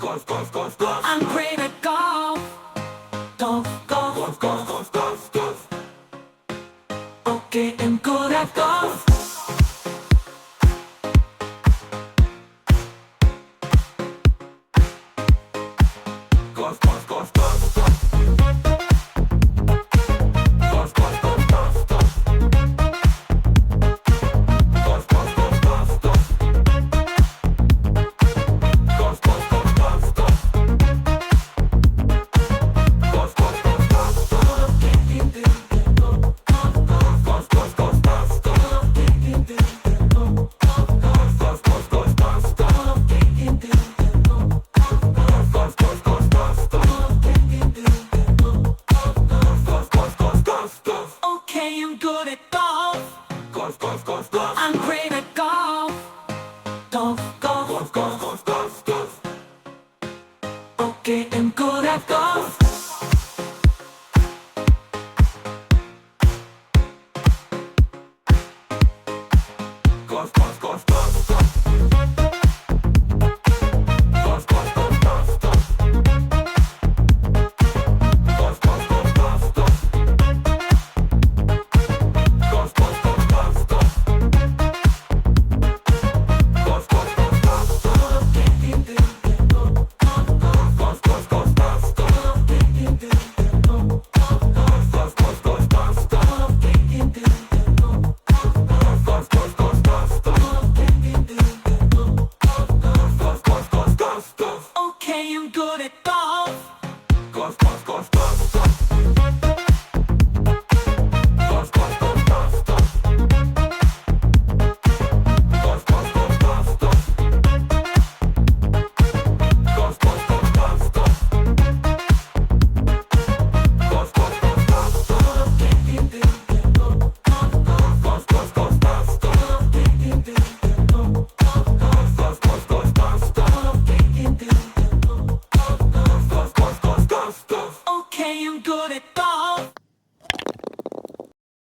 golf, golf, golf, golf. I'm great at golf. Golf, golf, Golf, golf, golf, golf, golf. okay, I'm good at golf. Golf, golf, golf, golf, golf. Golf, golf, golf, golf, golf. Golf, golf, golf, golf, golf. Golf, golf, golf, golf, golf. Golf, golf, golf, golf, golf. Golf, golf, golf, golf, golf. Golf, golf, golf, golf, golf. Okay, I'm good at golf. Golf, golf, golf, golf. I'm great at golf. Golf, golf, Golf, golf, golf, golf, golf. okay, I'm good at golf.